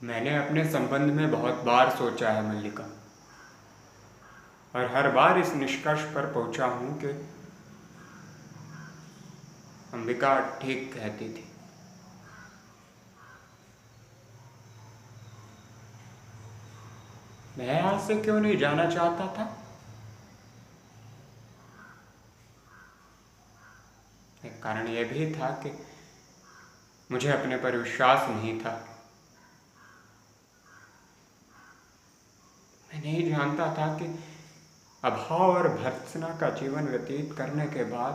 मैंने अपने संबंध में बहुत बार सोचा है मल्लिका, और हर बार इस निष्कर्ष पर पहुंचा हूं कि अंबिका ठीक कहती थी। मैं यहाँ से क्यों नहीं जाना चाहता था? एक कारण यह भी था कि मुझे अपने पर विश्वास नहीं था। मैं नहीं जानता था कि अभाव और भर्त्सना का जीवन व्यतीत करने के बाद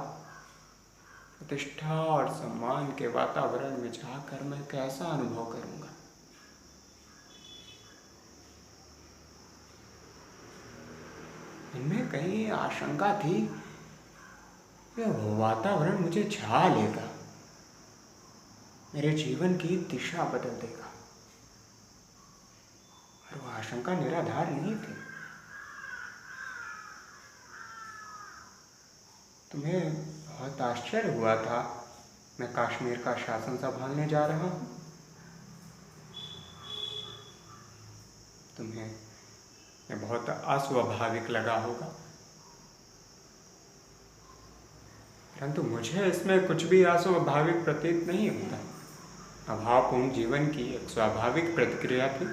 प्रतिष्ठा और सम्मान के वातावरण में जाकर मैं कैसा अनुभव करूंगा। इनमें कहीं आशंका थी कि वो वातावरण मुझे छा लेगा, मेरे जीवन की दिशा बदल देगा। और वो आशंका निराधार नहीं थी। तुम्हें बहुत आश्चर्य हुआ था मैं कश्मीर का शासन संभालने जा रहा हूं। तुम्हें ये बहुत अस्वाभाविक लगा होगा, परंतु मुझे इसमें कुछ भी अस्वाभाविक प्रतीत नहीं होता। अभावपूर्ण जीवन की एक स्वाभाविक प्रतिक्रिया थी।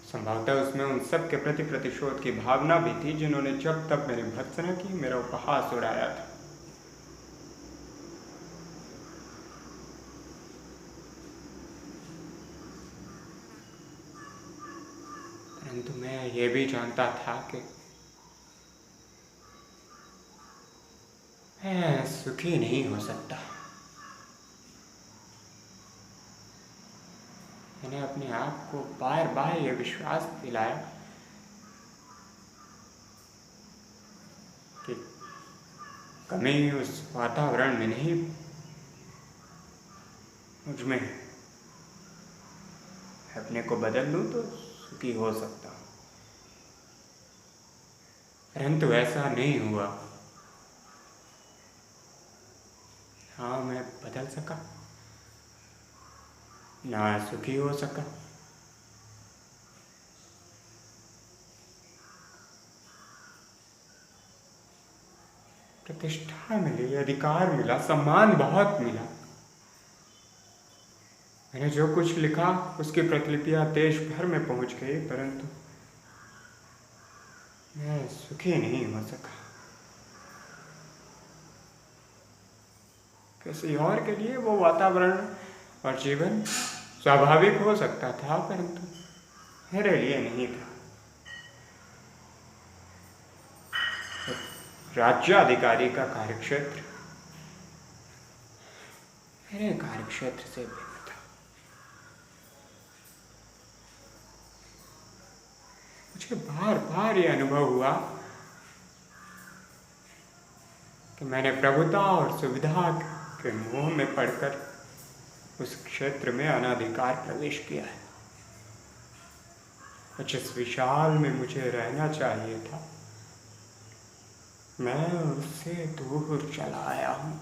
संभवतः उसमें उन सब के प्रति प्रतिशोध की भावना भी थी जिन्होंने जब तक मेरी भर्त्सना की, मेरा उपहास उड़ाया था। परंतु मैं ये भी जानता था कि मैं सुखी नहीं हो सकता। मैंने अपने आप को बार बार यह विश्वास दिलाया कि कमी उस वातावरण में नहीं, मुझ में है। अपने को बदल लूं तो सुखी हो सकता हूं, परंतु ऐसा नहीं हुआ। हाँ, मैं बदल सका, ना सुखी हो सका। प्रतिष्ठा मिली, अधिकार मिला, सम्मान बहुत मिला। मैंने जो कुछ लिखा उसकी प्रतिलिपियां देश भर में पहुंच गई, परंतु मैं सुखी नहीं हो सका। किसी और के लिए वो वातावरण और जीवन स्वाभाविक हो सकता था, परंतु मेरे लिए नहीं था। राज्याधिकारी का कार्यक्षेत्र मेरे कार्यक्षेत्र से भिन्न था। मुझे बार बार यह अनुभव हुआ कि मैंने प्रभुता और सुविधा के मोह में पड़कर उस क्षेत्र में अनाधिकार प्रवेश किया है। जिस विशाल में मुझे रहना चाहिए था, मैं उससे दूर चला आया हूं।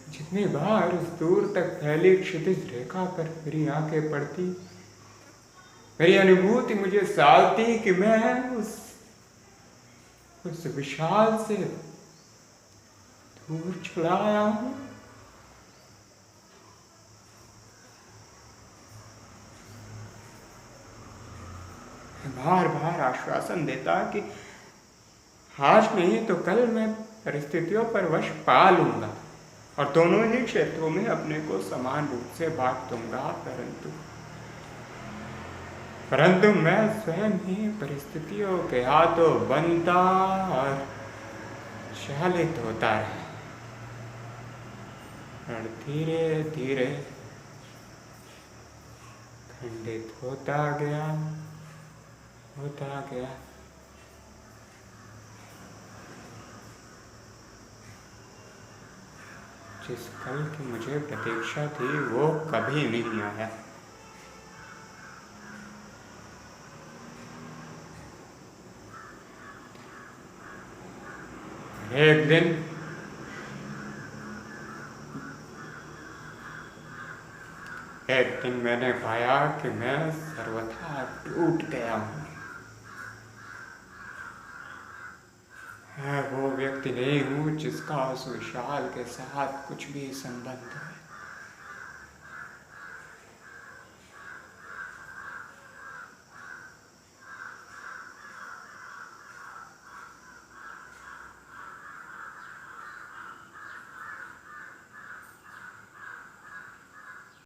जितनी बार उस दूर तक फैली क्षितिज रेखा पर मेरी आंखें पड़ती, मेरी अनुभूति मुझे सालती कि मैं उस विशाल से दूर चला आया हूं। बार बार आश्वासन देता कि आज नहीं तो कल मैं परिस्थितियों पर वश पा लूंगा और दोनों ही क्षेत्रों में अपने को समान रूप से बांट दूंगा, परंतु मैं स्वयं ही परिस्थितियों के हाथों बनता और चालित होता रहा, और धीरे धीरे खंडित होता गया। जिस कल की मुझे प्रतीक्षा थी वो कभी नहीं आया। एक दिन मैंने पाया कि मैं सर्वथा टूट गया हूँ। मैं वो व्यक्ति नहीं हूँ जिसका उस विशाल के साथ कुछ भी संबंध है।